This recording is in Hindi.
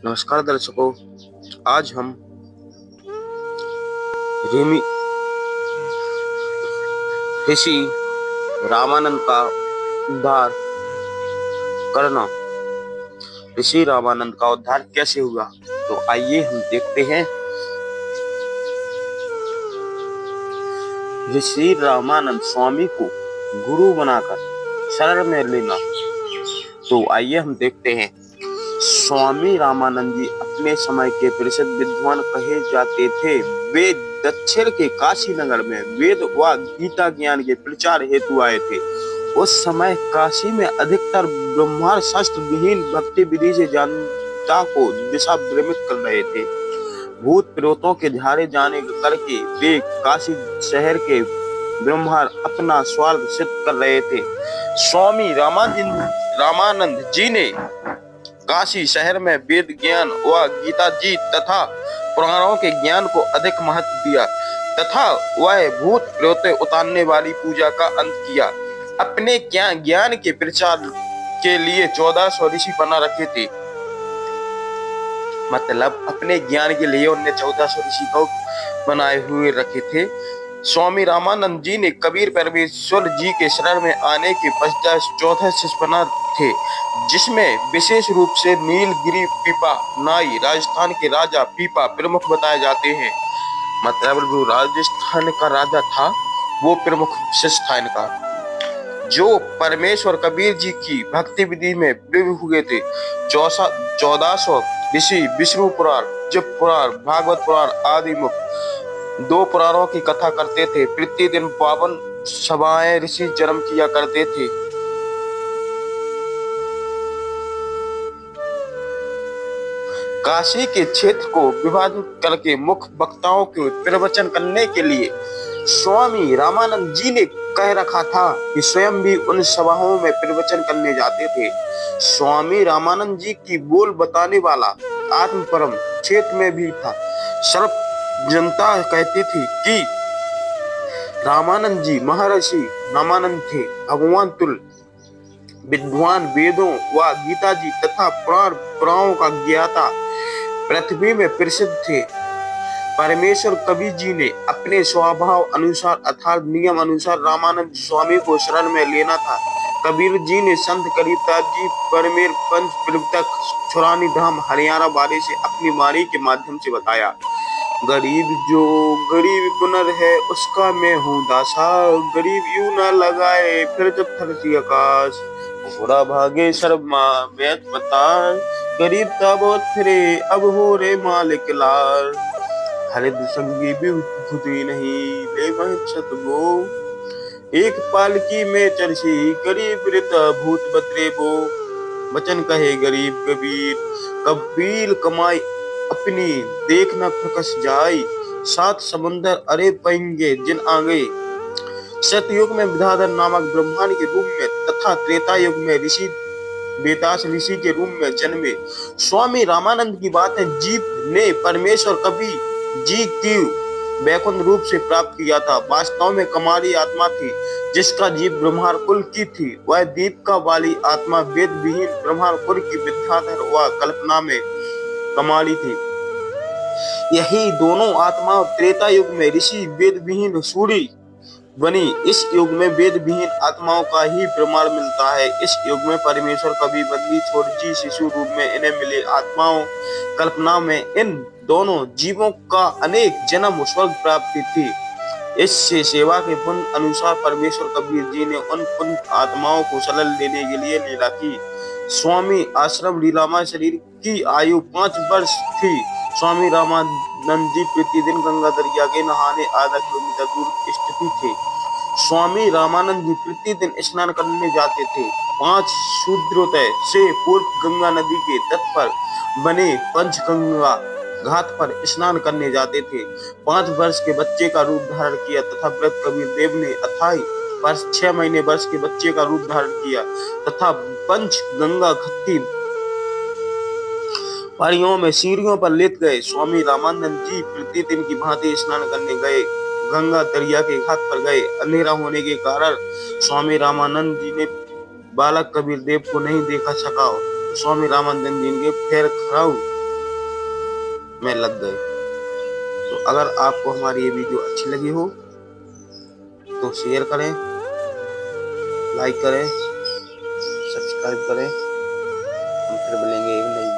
नमस्कार दर्शकों। आज हम ऋषि ऋषि रामानंद का उद्धार करना। ऋषि रामानंद का उद्धार कैसे हुआ, तो आइए हम देखते हैं। ऋषि रामानंद स्वामी को गुरु बनाकर शरण में लेना। तो आइए हम देखते हैं। स्वामी रामानंद जी अपने समय के प्रसिद्ध विद्वान कहे जाते थे। वे दक्षिण के काशी नगर में वेद व गीता ज्ञान के प्रचार हेतु आए थे। उस समय काशी में अधिकतर ब्रह्मांड शास्त्र विहीन भक्ति विधि से जनता को दिशा भ्रमित कर रहे थे। भूत प्रेतों के झाड़े जाने करके वे काशी शहर के ब्रह्मांड अपना स्वार्थ सिद्ध कर रहे थे। स्वामी रामानंद जी ने काशी शहर में वेद ज्ञान व गीता जी तथा पुराणों के ज्ञान को अधिक महत्व दिया तथा वह भूत प्रेत उतारने वाली पूजा का अंत किया। अपने ज्ञान के प्रचार के लिए 1400 ऋषि बना रखे थे। मतलब अपने ज्ञान के लिए उन्हें 1400 ऋषि को बनाए हुए रखे थे। स्वामी रामानंद जी ने कबीर परमेश्वर जी के शरण में आने के पश्चात 14 शिष्य बना थे, जिसमें विशेष रूप से नीलगिरी पीपा नाई राजस्थान के राजा पीपा प्रमुख बताए जाते हैं। मतलब जो राजस्थान का राजा था वो प्रमुख शिष्य था इनका, जो परमेश्वर कबीर जी की भक्ति विधि में प्रवृत्त हुए थे। 1400 ऋषि विष्णु पुराण, शिव पुराण, भागवत पुराण आदि मुख्य 2 पुराणों की कथा करते थे। प्रतिदिन 52 सभाएं ऋषि जन्म किया करते थे। काशी के क्षेत्र को विभाजित करके मुख्य वक्ताओं के प्रवचन करने के लिए स्वामी रामानंद जी ने कह रखा था कि स्वयं भी उन सभाओं में प्रवचन करने जाते थे। स्वामी रामानंद जी की बोल बताने वाला आत्म परम क्षेत्र में भी था। सर्व जनता कहती थी कि रामानंद जी महर्षि रामानंद थे भगवान तुल्य विद्वान, वेदों व गीता जी तथा पुराणों का ज्ञाता पृथ्वी में प्रसिद्ध थे। परमेश्वर कबीर जी ने अपने स्वभाव अनुसार अर्थात नियम अनुसार रामानंद स्वामी को शरण में लेना था। कबीर जी ने संत करीबदास जी परमेर पंच प्रवर्तक छुरानी धाम हरियाणा वाले से अपनी वाणी के माध्यम से बताया। गरीब जो गरीब पुनर है उसका मैं हूँ दासा, गरीब यूं न लगाए फिर जब थरसी आकाश, घोड़ा भागे शर्मा बैत बताए, गरीब ताबोत फिरे अब हो रे मालिक लाल, हरिद संगी भी खुदी नहीं ले छत वो, एक पालकी में चरसी गरीब रिता भूत बतरे वो, वचन कहे गरीब कबीर कबील कमाई अपनी देख न फकस जाई, 7 समुंदर अरे पाएंगे जिन आगे। सतयुग में विद्याधर नामक ब्रह्मांड के रूप में तथा त्रेता युग में ऋषि वेतास ऋषि के रूप में जन्मे। स्वामी रामानंद की बातें जीव ने परमेश्वर कबीर जी की वैकुंठ रूप से प्राप्त किया था। वास्तव में कमाली आत्मा थी जिसका जीव ब्रह्मांड कुल की थी। वह दीपिका वाली आत्मा वेद विहीन ब्रह्मांड कुल की विद्याधर व कल्पना में कमाली थी। यही दोनों आत्मा त्रेता युग में ऋषि वेद विहीन सूरी बनी। इस युग में वेद विहीन आत्माओं का ही प्रमाण मिलता है। इस युग में परमेश्वर कभी बदली छोटी शिशु रूप में इन्हें मिले आत्माओं कल्पना में इन दोनों जीवों का अनेक जन्म स्वर्ग प्राप्ति थी। इससे सेवा के पुण्य अनुसार परमेश्वर कबीर जी ने उन पुण्य आत्माओं को शरण लेने के लिए लीला की। स्वामी आश्रम लीलामा शरीर की आयु 5 वर्ष थी। स्वामी रामानंद जी प्रतिदिन गंगा दरिया के नहाने आधा किलोमीटर दूर स्थित थे। स्वामी रामानंद जी प्रतिदिन स्नान करने जाते थे। 5 सूर्योदय से पूर्व गंगा नदी के तट पर बने पंचगंगा घाट पर स्नान करने जाते थे। 5 वर्ष के बच्चे का रूप धारण किया तथा व्रत कबीर देव ने अथाई वर्ष 6 महीने वर्ष के बच्चे का रूप धारण किया तथा पंच गंगा खत्ती परियों में सीढ़ियों पर लेट गए। स्वामी रामानंद जी प्रतिदिन की भांति स्नान करने गए। गंगा दरिया के घाट पर गए। अंधेरा होने के कारण स्वामी रामानंद जी ने बालक कबीर देव को नहीं देखा सका। स्वामी रामानंद जी के पैर खड़ाऊ में लग गए। तो अगर आपको हमारी ये वीडियो अच्छी लगी हो तो शेयर करें, लाइक करें, सब्सक्राइब करें। हम फिर मिलेंगे एक नई